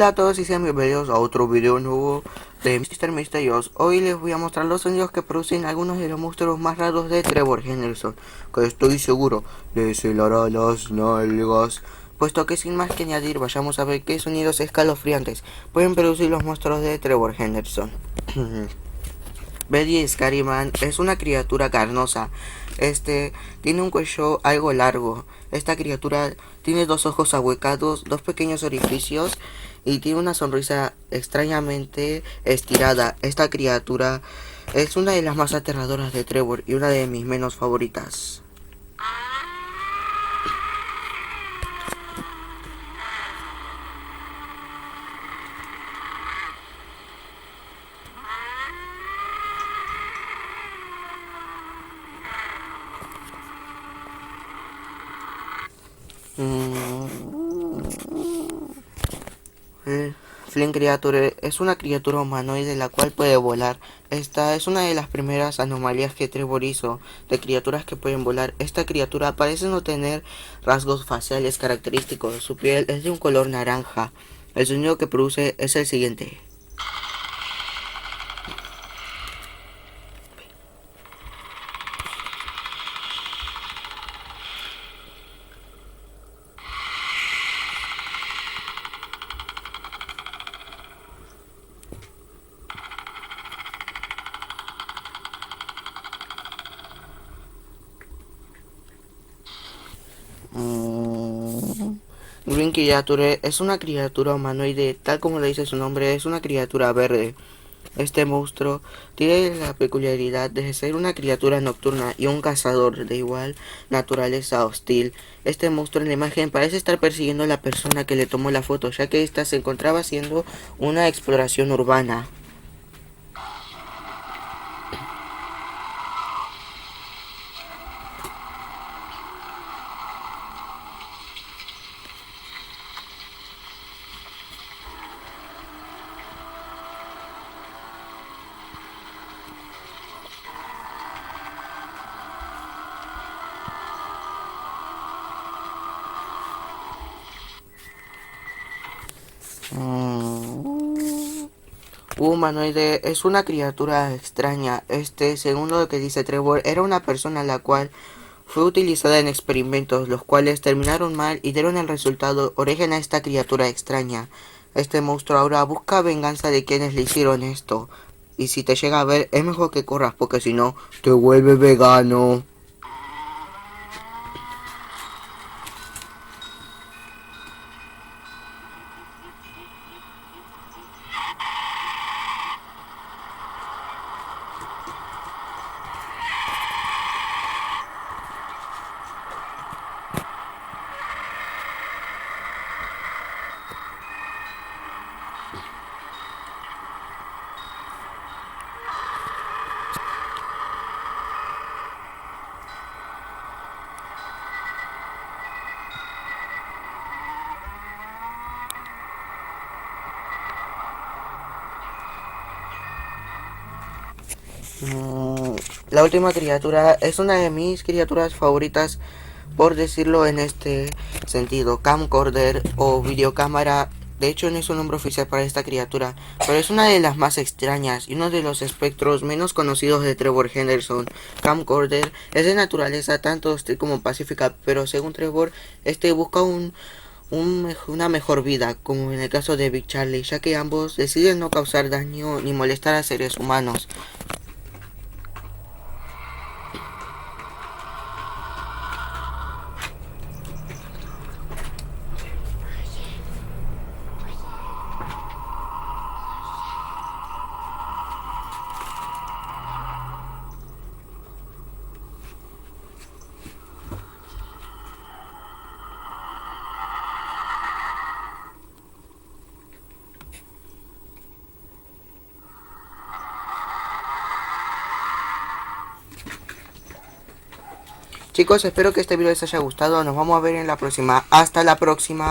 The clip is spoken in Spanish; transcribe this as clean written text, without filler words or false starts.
Hola a todos y sean bienvenidos a otro video nuevo de Mr. Misterios. Hoy les voy a mostrar los sonidos que producen algunos de los monstruos más raros de Trevor Henderson, que estoy seguro les helará las nalgas. Puesto que sin más que añadir, vayamos a ver qué sonidos escalofriantes pueden producir los monstruos de Trevor Henderson. Betty Scaryman es una criatura carnosa. Tiene un cuello algo largo. Esta criatura tiene dos ojos ahuecados, dos pequeños orificios y tiene una sonrisa extrañamente estirada. Esta criatura es una de las más aterradoras de Trevor y una de mis menos favoritas. Flynn Creature es una criatura humanoide la cual puede volar. Esta es una de las primeras anomalías que Trevor hizo de criaturas que pueden volar. Esta criatura parece no tener rasgos faciales característicos. Su piel es de un color naranja. El sonido que produce es el siguiente. Green Creature es una criatura humanoide, tal como le dice su nombre, es una criatura verde. Este monstruo tiene la peculiaridad de ser una criatura nocturna y un cazador de igual naturaleza hostil. Este monstruo en la imagen parece estar persiguiendo a la persona que le tomó la foto, ya que ésta se encontraba haciendo una exploración urbana. Humanoide es una criatura extraña. Según lo que dice Trevor, era una persona la cual fue utilizada en experimentos, los cuales terminaron mal y dieron el resultado origen a esta criatura extraña. Este monstruo ahora busca venganza de quienes le hicieron esto. Y si te llega a ver, es mejor que corras, porque si no, te vuelve vegano. La última criatura es una de mis criaturas favoritas, por decirlo en este sentido. Camcorder o videocámara, de hecho no es un nombre oficial para esta criatura, pero es una de las más extrañas y uno de los espectros menos conocidos de Trevor Henderson. Camcorder es de naturaleza tanto hostil como pacífica, pero según Trevor, busca una mejor vida, como en el caso de Big Charlie, ya que ambos deciden no causar daño ni molestar a seres humanos. Chicos, espero que este video les haya gustado. Nos vamos a ver en la próxima. Hasta la próxima.